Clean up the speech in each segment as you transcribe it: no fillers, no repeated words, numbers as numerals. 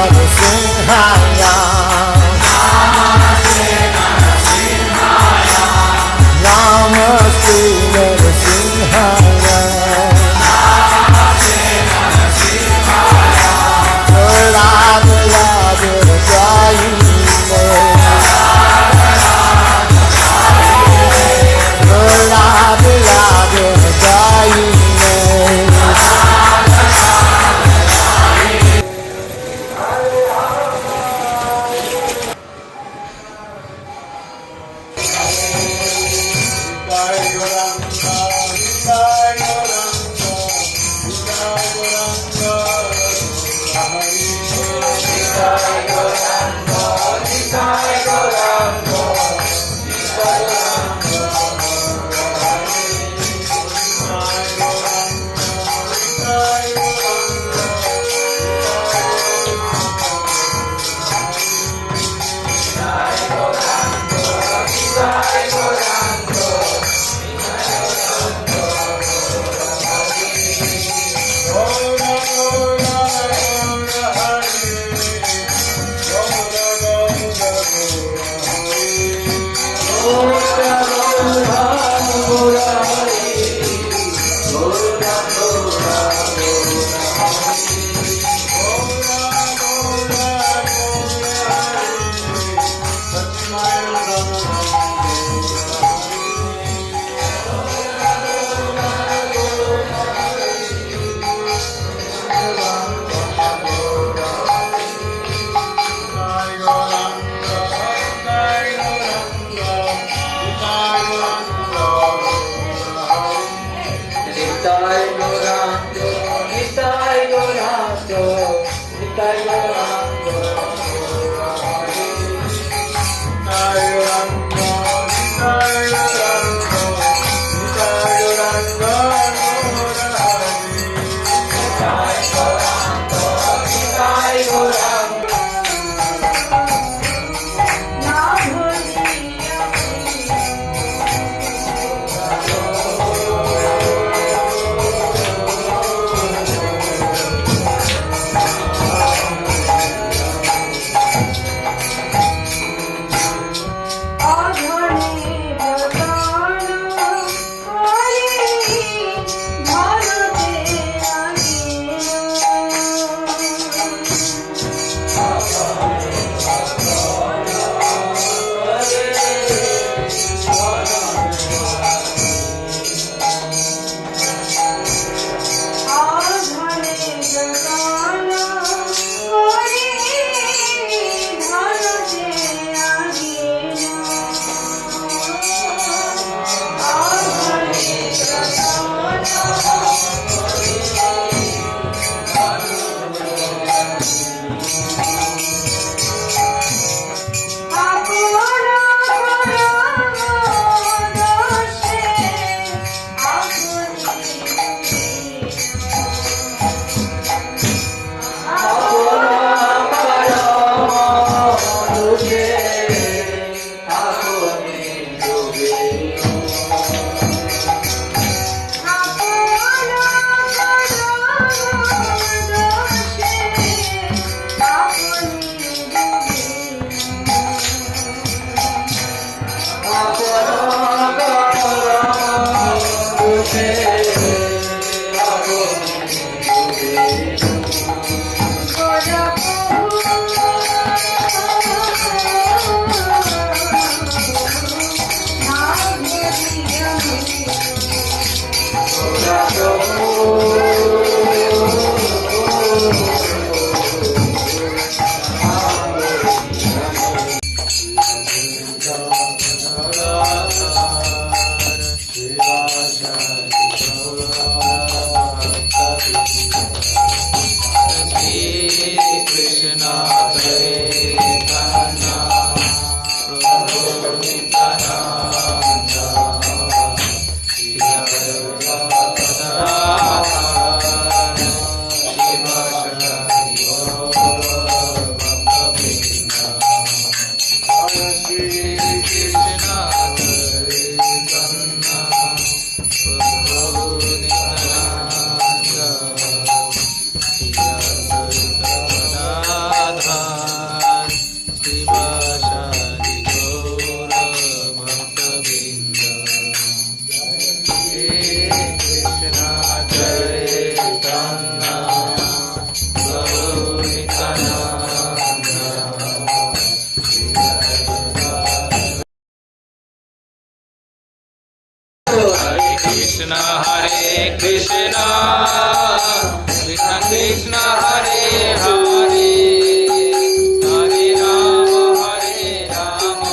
Narasimhaya Namaste Narasimhaya Radha Radha Jayine Radha Radha Jayine Hare Krishna, Krishna Krishna Hare Hare, Hare Rama Hare Rama,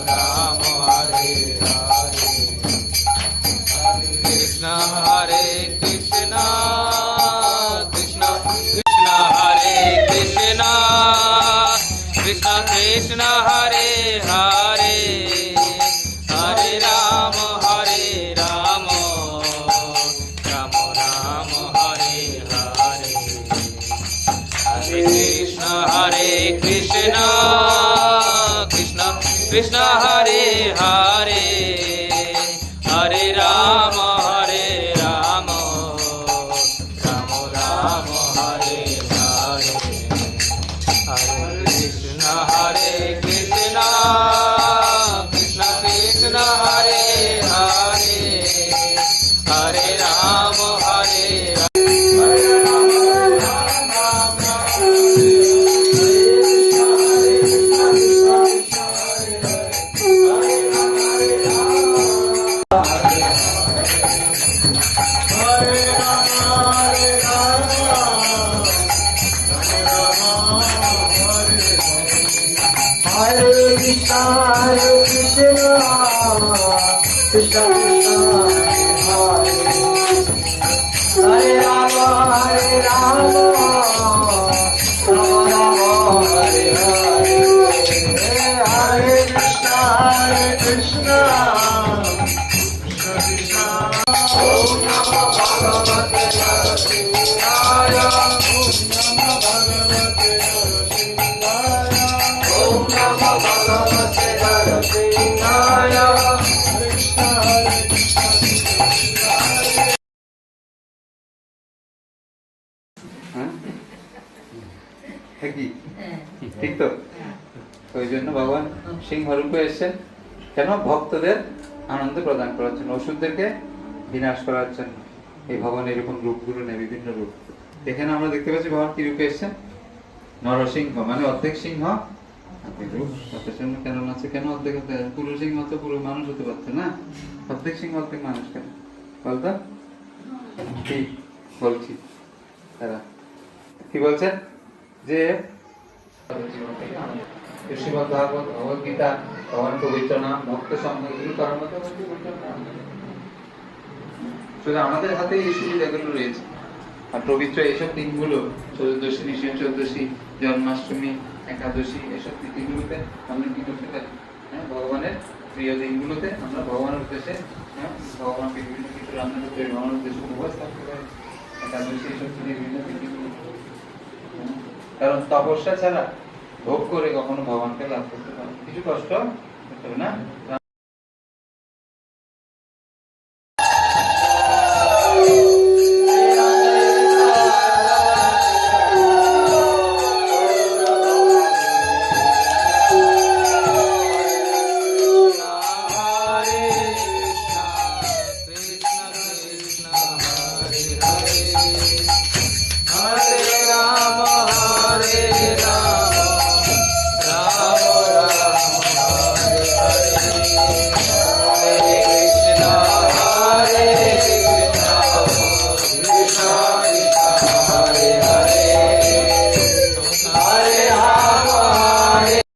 Rama Hare Hare, Hare Krishna Krishna Krishna Hare Hare, Hare Rama Hare Rama, Rama Rama Hare Hare, Krishna Krishna Krishna Hare Krishna, Krishna Krishna Hare Hare, Hare Rama Hare Rama, Rama Rama Hare Hare, Hare Krishna Krishna Krishna Hare Hare, Hare Rama Hare Rama, Rama Rama Hare Hare, Hare Krishna Krishna Krishna Hare Hare, Hare Rama Hare Hare Krishna, Krishna Krishna, Hare Rama, Hare Rama, Rama Rama, Hare Hare, Hare Krishna, Krishna Krishna, Om Namah Bhagavate Narasimhaya, Om Namah Bhagavate Narasimhaya, Krishna কি ঠিক তো ওই জন্য ভগবান সিংহ রূপে এসেছেন কেন ভক্তদের আনন্দ প্রদান করার জন্য অসুরদেরকে বিনাশ করার জন্য এই ভগবান এরকম রূপগুলো নেয় বিভিন্ন রূপ এখানে আমরা দেখতে পাচ্ছি ভগবান কি রূপে এসেছেন নরসিংহ মানে অর্ধেক সিংহ রূপ কেন আছে কেন অর্ধেক পুরো সিংহ তো পুরো মানুষ হতে পারছে না অর্ধেক সিংহ অর্ধেক মানুষ কেন বলতো ঠিক বলছি তারা কি বলছেন যে শ্রীমদ্ ভাগবত ভগবদ গীতা ভগবান পবিত্র নাম ভক্ত সঙ্গ এগুলো করার মতো শুধু আমাদের হাতে এই সুবিধাগুলো রয়েছে আর পবিত্র এইসব দিনগুলো চতুর্দশী নৃসিংহ চতুর্দশী জন্মাষ্টমী একাদশী এসব তিথিগুলোতে আমরা কি করতে পারি ভগবানের প্রিয় দিনগুলোতে আমরা ভগবানের উদ্দেশ্যে ভগবানকে বিভিন্ন কিছু রান্না করতে পারি ভগবানের উদ্দেশ্যে উপবাস থাকতে পারি একাদশী এসব বিভিন্ন তিথিগুলো কারণ তপস্যা ছাড়া ভোগ করে কখনো ভগবানকে লাভ করতে পারে কিছু কষ্ট করতে হবে না